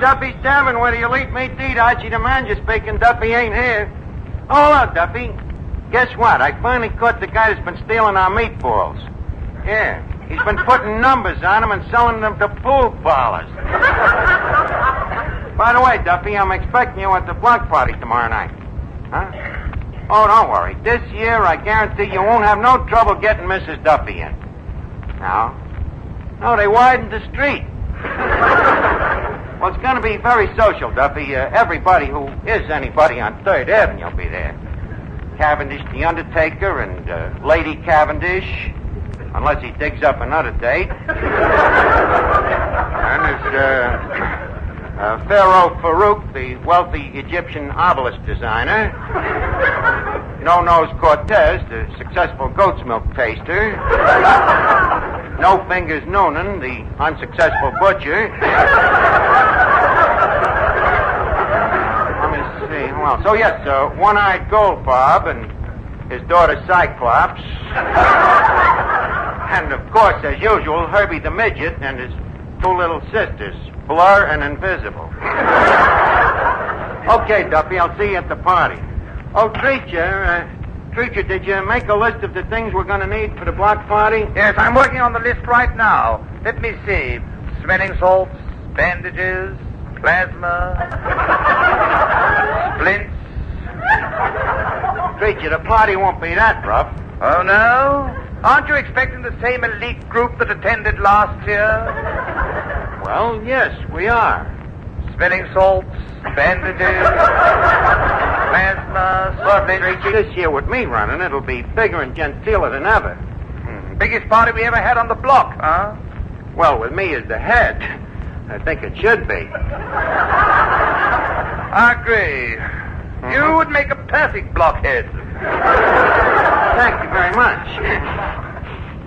Duffy's Tavern, where the elite meet to eat. Archie the manager speaking. Duffy ain't here. Oh, hello, Duffy. Guess what? I finally caught the guy that's been stealing our meatballs. Yeah, he's been putting numbers on them and selling them to pool parlors. By the way, Duffy, I'm expecting you at the block party tomorrow night. Huh? Oh, don't worry. This year, I guarantee you won't have no trouble getting Mrs. Duffy in. No, they widened the street. Well, it's going to be very social, Duffy. Everybody who is anybody on 3rd Avenue will be there. Cavendish the Undertaker and Lady Cavendish, unless he digs up another date. And there's Pharaoh Farouk, the wealthy Egyptian obelisk designer. No-Nose Cortez, the successful goat's milk taster. No Fingers Noonan, the unsuccessful butcher. Let me see. Well, so yes, One-Eyed Gold Bob and his daughter Cyclops. And, of course, as usual, Herbie the Midget and his 2 little sisters, Blur and Invisible. Okay, Duffy, I'll see you at the party. Oh, Treacher, did you make a list of the things we're going to need for the block party? Yes, I'm working on the list right now. Let me see. Smelling salts, bandages, plasma, splints. Treacher, the party won't be that rough. Oh, no? Aren't you expecting the same elite group that attended last year? Well, yes, we are. Smelling salts, bandages, plasma, splints. This year with me running, it'll be bigger and genteeler than ever. Biggest party we ever had on the block, huh? Well, with me as the head, I think it should be. I agree. You would make a perfect blockhead. Thank you very much.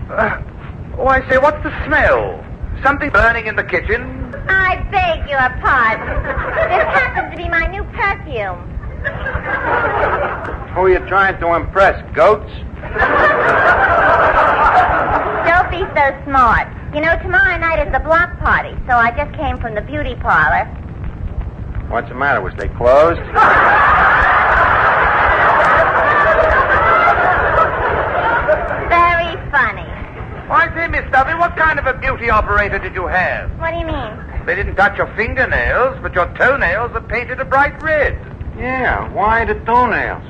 I say, what's the smell? Something burning in the kitchen? I beg your pardon. This happens to be my new perfume. Who are you trying to impress, goats? Don't be so smart. You know, tomorrow night is the block party, so I just came from the beauty parlor. What's the matter? Was they closed? Very funny. Why, say, Miss Duffy, what kind of a beauty operator did you have? What do you mean? They didn't touch your fingernails, but your toenails are painted a bright red. Yeah, why the toenails?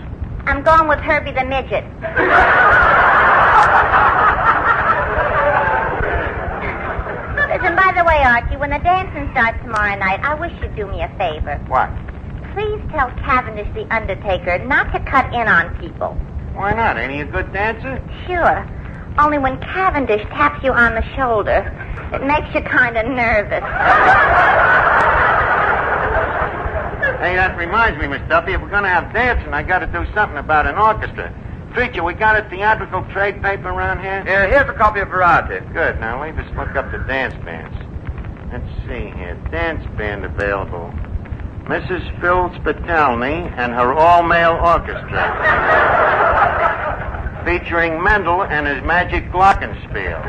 I'm going with Herbie the Midget. Listen, by the way, Archie, when the dancing starts tomorrow night, I wish you'd do me a favor. What? Please tell Cavendish the Undertaker not to cut in on people. Why not? Ain't he a good dancer? Sure. Only when Cavendish taps you on the shoulder, it makes you kind of nervous. Hey, that reminds me, Miss Duffy, if we're going to have dancing, I got to do something about an orchestra. Treacher, we got a theatrical trade paper around here? Yeah, here's a copy of Variety. Good. Now, let me just look up the dance bands. Let's see here. Dance band available. Mrs. Phil Spitalny and her all-male orchestra. Featuring Mendel and his magic glockenspiel.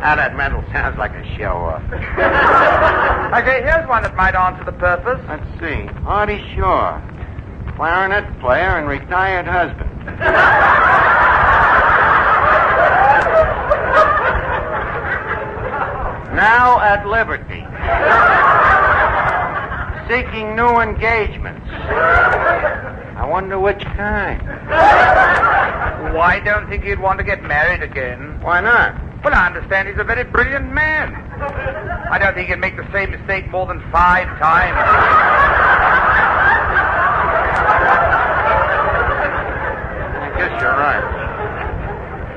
Now, that Mendel sounds like a show-off. Okay, here's one that might answer the purpose. Let's see. Artie Shaw, clarinet player and retired husband. Now at liberty. Seeking new engagements. I wonder which kind. Why don't think he'd want to get married again? Why not? Well, I understand he's a very brilliant man. I don't think he'd make the same mistake more than 5 times. I guess you're right.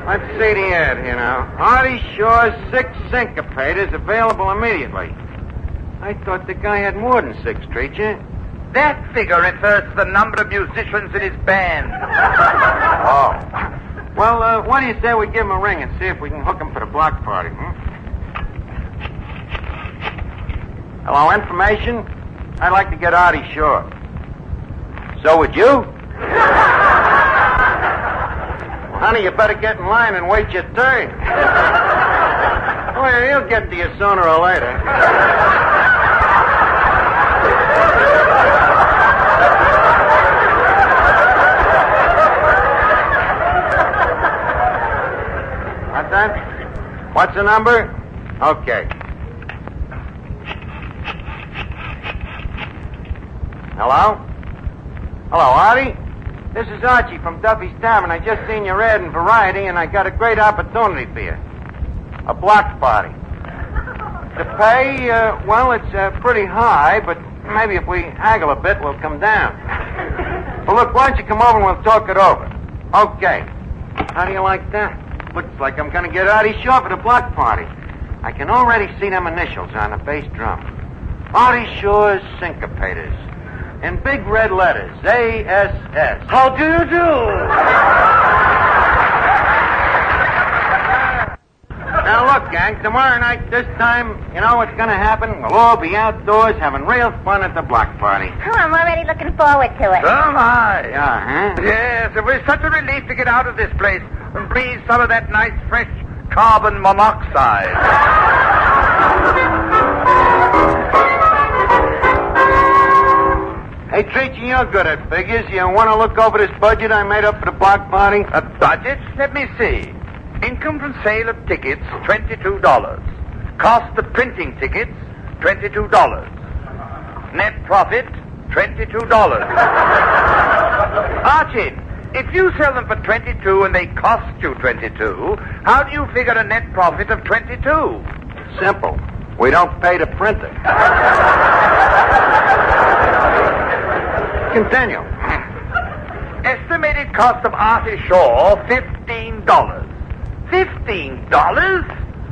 Let's see the ad here now. Artie Shaw's 6 syncopators available immediately. I thought the guy had more than 6, Treacher. That figure refers to the number of musicians in his band. Oh. Well, why do you say we give him a ring and see if we can hook him for the block party, Hello, information? I'd like to get Artie Shaw. So would you? Honey, you better get in line and wait your turn. Well, he'll get to you sooner or later. that? What's the number? Okay. Hello? Hello, Artie? This is Archie from Duffy's Tavern. I just seen your ad in Variety, and I got a great opportunity for you. A block party. The pay, well, it's pretty high, but maybe if we haggle a bit, we'll come down. Well, look, why don't you come over and we'll talk it over? Okay. How do you like that? Looks like I'm going to get Artie Shaw for the block party. I can already see them initials on the bass drum. Artie Shaw's Syncopators. In big red letters, ASS. How do you do? Now, look, gang, tomorrow night, this time, you know what's going to happen? We'll all be outdoors having real fun at the block party. Oh, I'm already looking forward to it. So am I. Yeah, huh? Yes, it was such a relief to get out of this place and breathe some of that nice, fresh carbon monoxide. Hey, Treachy, you're good at figures. You want to look over this budget I made up for the block party? A budget? Let me see. Income from sale of tickets, $22. Cost of printing tickets, $22. Net profit, $22. Archie, if you sell them for $22 and they cost you $22, how do you figure a net profit of $22? Simple. We don't pay the printer. Continue. Estimated cost of Archie Shaw, $15. $15?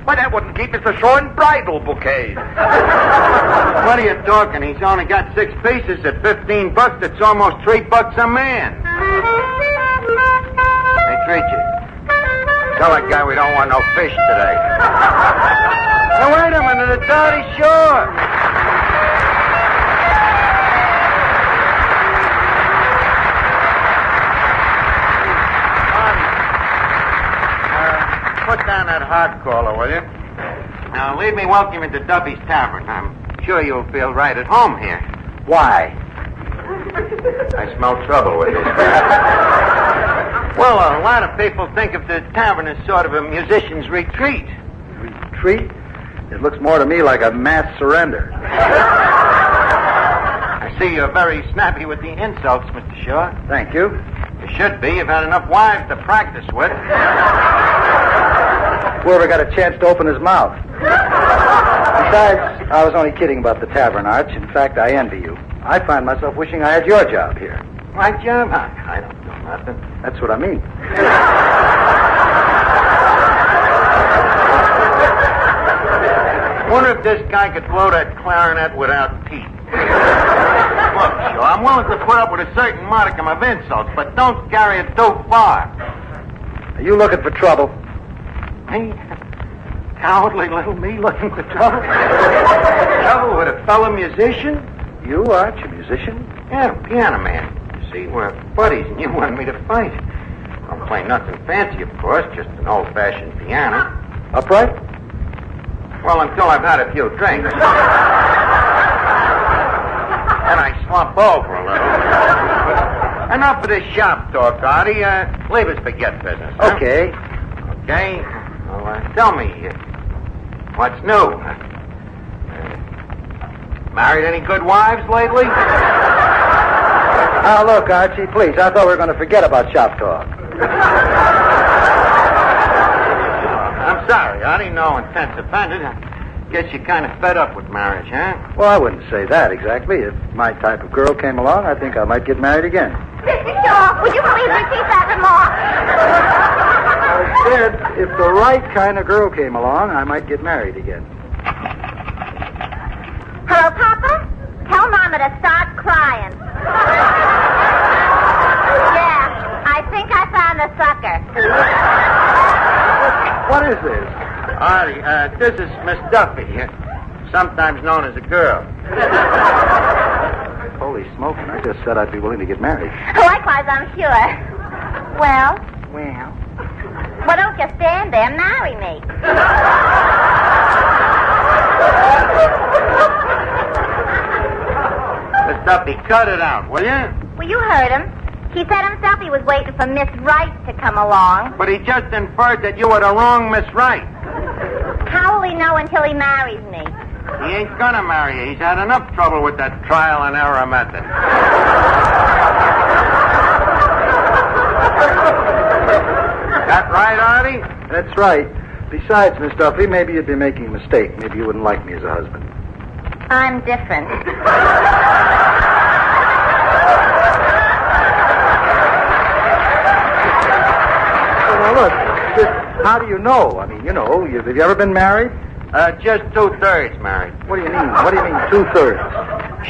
Why, that wouldn't keep Mr. Shaw in bridal bouquets. What are you talking? He's only got 6 pieces at $15. That's almost $3 a man. Hey, Treachy, tell that guy we don't want no fish today. Now, wait a minute. It's Artie Shaw. Put down that hard caller, will you? Now, leave me welcome into Duffy's Tavern. I'm sure you'll feel right at home here. Why? I smell trouble with this guy. Well, a lot of people think of the tavern as sort of a musician's retreat. Retreat? It looks more to me like a mass surrender. I see you're very snappy with the insults, Mr. Shaw. Thank you. You should be. You've had enough wives to practice with. Whoever got a chance to open his mouth. Besides, I was only kidding about the tavern, Arch. In fact, I envy you. I find myself wishing I had your job here. My job? I don't know nothing. That's what I mean. Wonder if this guy could blow that clarinet without teeth. Look, Shaw, I'm willing to put up with a certain modicum of insults, but don't carry it too far. Are you looking for trouble? Me? Cowardly little me looking for trouble? Trouble with a fellow musician? You, Arch, a musician? Yeah, piano man. You see, we're buddies, and you wanted me to fight. I don't play nothing fancy, of course, just an old-fashioned piano. Upright? Well, until I've had a few drinks. And I slump over a little. Enough of this shop talk, Artie. Leave us forget business. Huh? Okay. Okay. Well, tell me, what's new? Married any good wives lately? Now, look, Archie, please. I thought we were going to forget about shop talk. I'm sorry, Artie. No offense offended. I guess you're kind of fed up with marriage, huh? Well, I wouldn't say that exactly. If my type of girl came along, I think I might get married again. Mr. Shaw, would you please repeat that remark? I said, if the right kind of girl came along, I might get married again. Hello, Papa? Tell Mama to start crying. Yeah, I think I found the sucker. What is this? Artie, this is Miss Duffy, sometimes known as a girl. Holy smoking, I just said I'd be willing to get married. Likewise, I'm sure. Well, Well, don't you stand there. Marry me. Miss Duffy, cut it out, will you? Well, you heard him. He said himself he was waiting for Miss Wright to come along. But he just inferred that you were the wrong Miss Wright. How will he know until he marries me? He ain't gonna marry you. He's had enough trouble with that trial and error method. That right, Artie? That's right. Besides, Miss Duffy, maybe you'd be making a mistake. Maybe you wouldn't like me as a husband. I'm different. Well, look, how do you know? I mean, you know, have you ever been married? Just 2/3 married. What do you mean? What do you mean 2/3?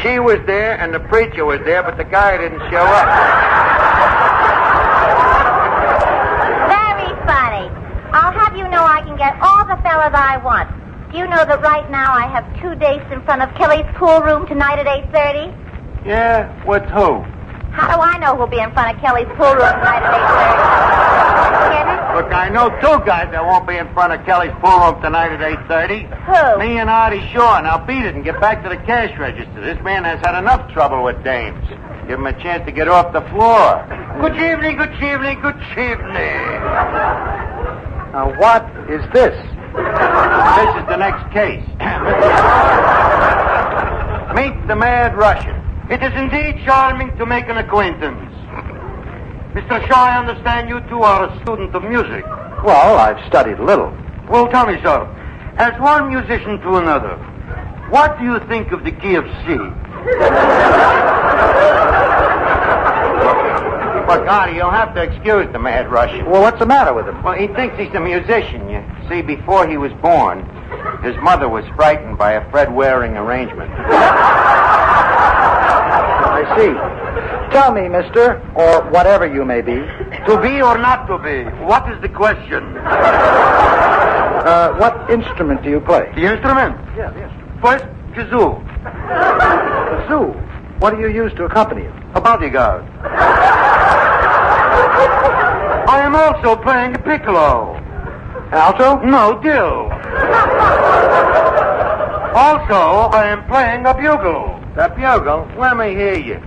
She was there and the preacher was there, but the guy didn't show up. Very funny. I'll have you know I can get all the fellas I want. Do you know that right now I have 2 dates in front of Kelly's pool room tonight at 8:30? Yeah? With who? How do I know who'll be in front of Kelly's pool room tonight at 8:30? Get it? Look, I know 2 guys that won't be in front of Kelly's pool room tonight at 8:30. Who? Me and Artie Shaw. Now beat it and get back to the cash register. This man has had enough trouble with dames. Give him a chance to get off the floor. Good evening, good evening, good evening. Now, what is this? This is the next case. Meet the Mad Russian. It is indeed charming to make an acquaintance. Mr. Shaw, I understand you two are a student of music. Well, I've studied a little. Well, tell me, sir, as one musician to another, what do you think of the key of C? Look, Artie, you'll have to excuse the Mad Russian. Well, what's the matter with him? Well, he thinks he's a musician. You see, before he was born, his mother was frightened by a Fred Waring arrangement. I see. Tell me, mister, or whatever you may be. To be or not to be? What is the question? What instrument do you play? The instrument? Yeah, the instrument. First, kazoo. Kazoo. What do you use to accompany it? A bodyguard. I am also playing a piccolo. Alto? No, dill. Also, I am playing a bugle. The bugle? Let me hear you.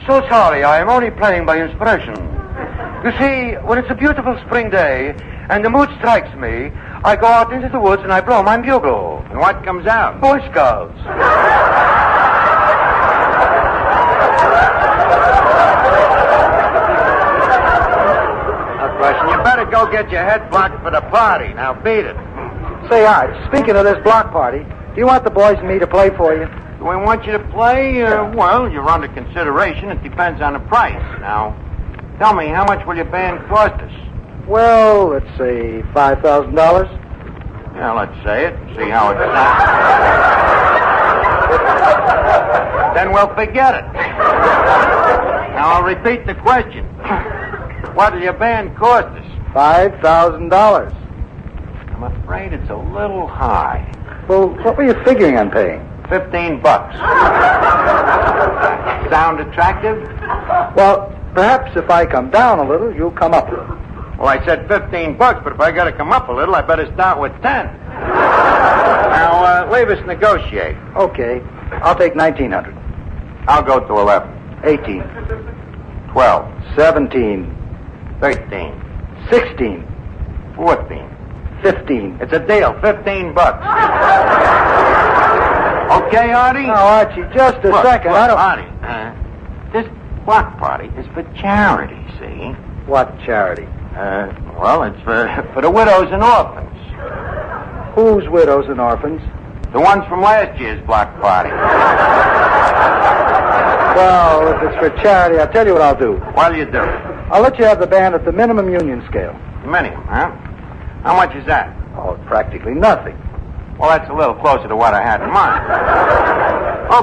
So sorry, I am only playing by inspiration. You see, when it's a beautiful spring day and the mood strikes me, I go out into the woods and I blow my bugle. And what comes out? Boy Scouts. Russian, you better go get your head blocked for the party. Now beat it. Say, Art, speaking of this block party, do you want the boys and me to play for you? Do I want you to play? Well, you're under consideration. It depends on the price. Now, tell me, how much will your band cost us? Well, let's say $5,000. Yeah, let's say it and see how it sounds. Then we'll forget it. Now, I'll repeat the question. What will your band cost us? $5,000. I'm afraid it's a little high. Well, what were you figuring on paying? $15. Sound attractive? Well, perhaps if I come down a little, you'll come up a little. Well, I said $15, but if I got to come up a little, I better start with 10. Now, leave us negotiate. Okay, I'll take 1,900. I'll go to 11. 18. 12. 17. 13. 16. 14. 15. It's a deal. $15. Okay, Artie? Now, Archie, just a second. Look, I don't... Artie, this block party is for charity, see? What charity? Well, it's for the widows and orphans. Whose widows and orphans? The ones from last year's block party. Well, if it's for charity, I'll tell you what I'll do. What'll you do? I'll let you have the band at the minimum union scale. Minimum, huh? How much is that? Oh, practically nothing. Well, that's a little closer to what I had in mind.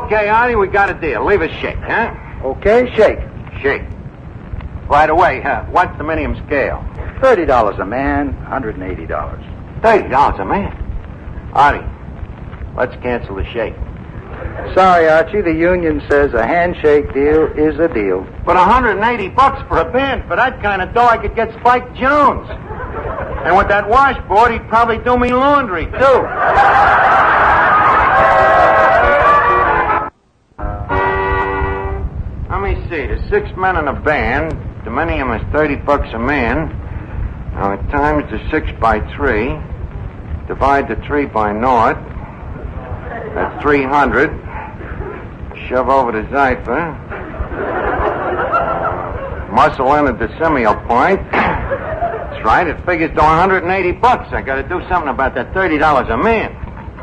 Okay, Artie, we got a deal. Leave us shake, huh? Okay, shake. Shake. Right away, huh? What's the minimum scale? $30 a man, $180. $30 a man. Artie, let's cancel the shake. Sorry, Archie, the union says a handshake deal is a deal. But $180 for a band, for that kind of dough, I could get Spike Jones. And with that washboard, he'd probably do me laundry, too. Let me see. There's 6 men in a band. The minimum is $30 a man. Now, times the 6 by 3. Divide the 3 by naught. That's 300. Shove over the cipher. Muscle in at the decimal point. That's right. It figures to $180. I got to do something about that $30 a man.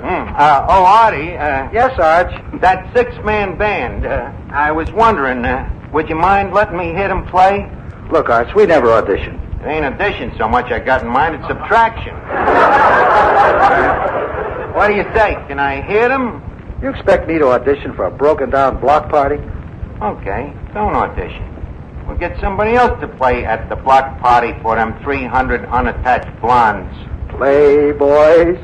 Artie. Yes, Arch. That 6-man band. I was wondering, would you mind letting me hear them play? Look, Arch, we never audition. It ain't addition so much I got in mind, it's subtraction. What do you say? Can I hear them? You expect me to audition for a broken-down block party? Okay, don't audition. We'll get somebody else to play at the block party for them 300 unattached blondes. Playboys.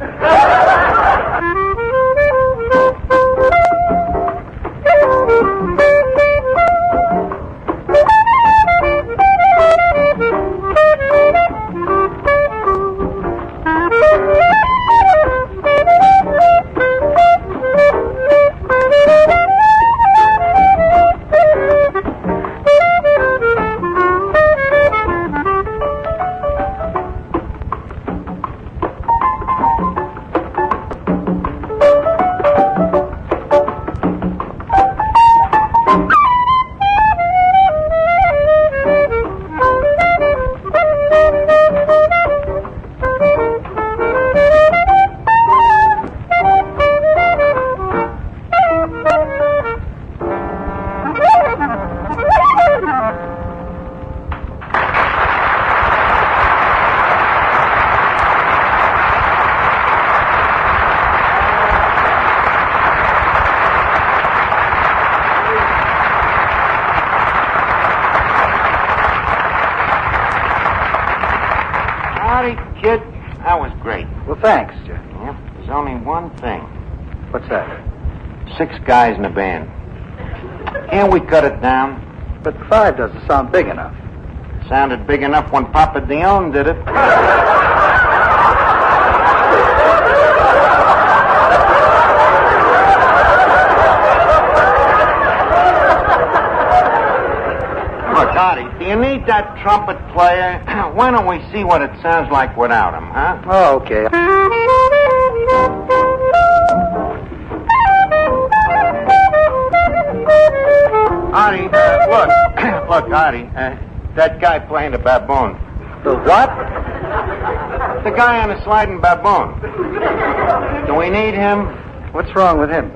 Kid, that was great. Well, thanks. Yep, there's only one thing. What's that? 6 guys in a band. Can't we cut it down? But 5 doesn't sound big enough. Sounded big enough when Papa Dion did it. Look, Artie, do you need that trumpet player? Why don't we see what it sounds like without him, huh? Oh, okay. Artie, look, Artie, that guy playing the baboon. The what? The guy on the sliding baboon. Do we need him? What's wrong with him?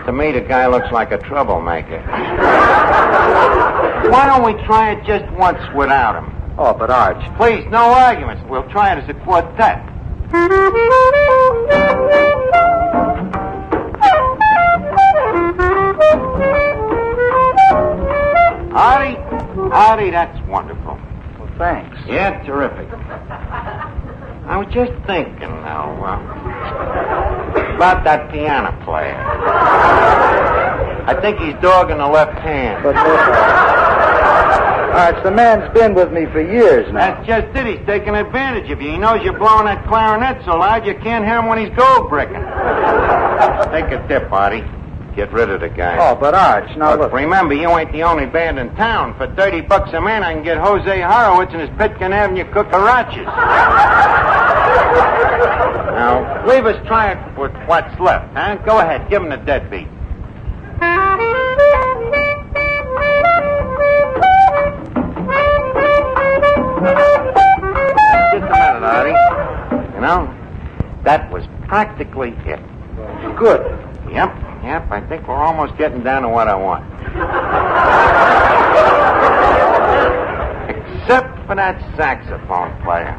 To me, the guy looks like a troublemaker. Why don't we try it just once without him? Oh, but Arch. Please, no arguments. We'll try it as a quartet. Artie, that's wonderful. Well, thanks. Yeah, terrific. I was just thinking now, about that piano player. I think he's dogging the left hand. But Arch, the man's been with me for years now. That's just it. He's taking advantage of you. He knows you're blowing that clarinet so loud you can't hear him when he's gold bricking. Take a dip, Artie. Get rid of the guy. Oh, but Arch, now look. Remember, you ain't the only band in town. For $30 a man, I can get Jose Horowitz and his Pitkin Avenue cucarachas. Now, leave us try it with what's left, huh? Go ahead, give him the deadbeat. Just a minute, Artie. You know, that was practically it. Good. Yep, I think we're almost getting down to what I want. Except for that saxophone player.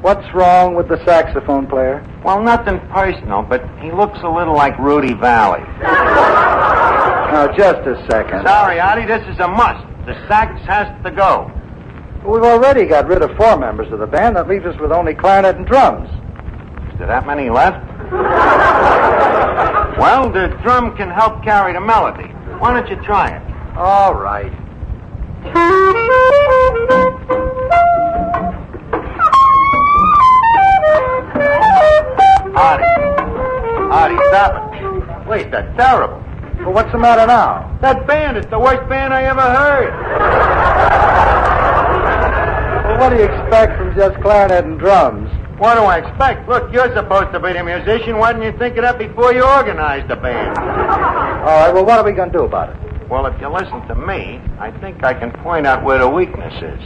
What's wrong with the saxophone player? Well, nothing personal, but he looks a little like Rudy Valley. Now, just a second. Sorry, Artie, this is a must. The sax has to go. We've already got rid of 4 members of the band. That leaves us with only clarinet and drums. Is there that many left? Well, the drum can help carry the melody. Why don't you try it? All right. Artie, stop it. Wait, that's terrible. Well, what's the matter now? That band is the worst band I ever heard. what do you expect from just clarinet and drums? What do I expect? Look, you're supposed to be the musician. Why didn't you think of that before you organized the band? All right, well, what are we going to do about it? Well, if you listen to me, I think I can point out where the weakness is.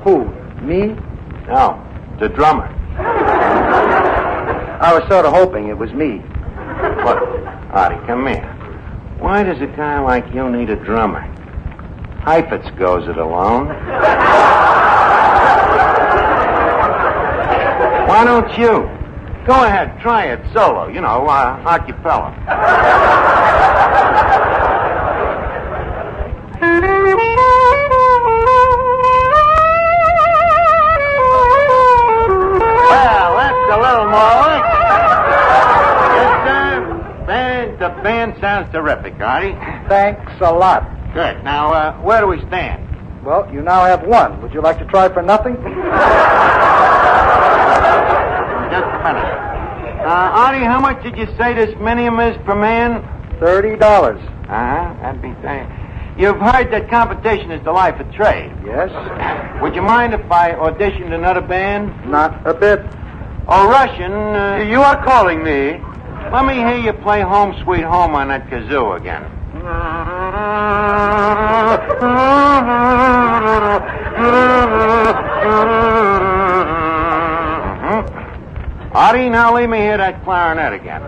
Who? Me? No, the drummer. I was sort of hoping it was me. Look, Artie, come here. Why does a guy like you need a drummer? Heifetz goes it alone. Why don't you? Go ahead, try it solo, acapella. Well, that's a little more. Yes, sir. The band sounds terrific, Artie. Thanks a lot. Good. Now, where do we stand? Well, you now have one. Would you like to try for nothing? Just a minute. Artie, how much did you say this minium is per man? $30. That'd be fair. You've heard that competition is the life of trade. Yes? Would you mind if I auditioned another band? Not a bit. Oh, Russian, you are calling me. Let me hear you play Home Sweet Home on that kazoo again. Artie, now leave me hear that clarinet again.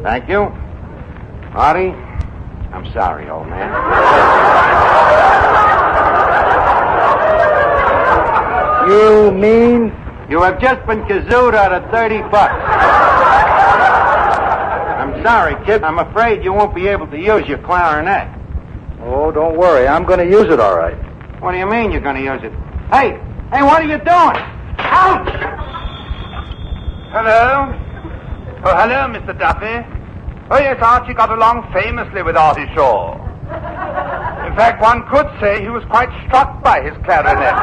Thank you. Artie, I'm sorry, old man. You mean? You have just been kazooed out of $30. I'm sorry, kid. I'm afraid you won't be able to use your clarinet. Oh, don't worry. I'm going to use it all right. What do you mean you're going to use it? Hey, what are you doing? Ouch! Hello? Oh, hello, Mr. Duffy. Oh, yes, Archie got along famously with Artie Shaw. In fact, one could say he was quite struck by his clarinet.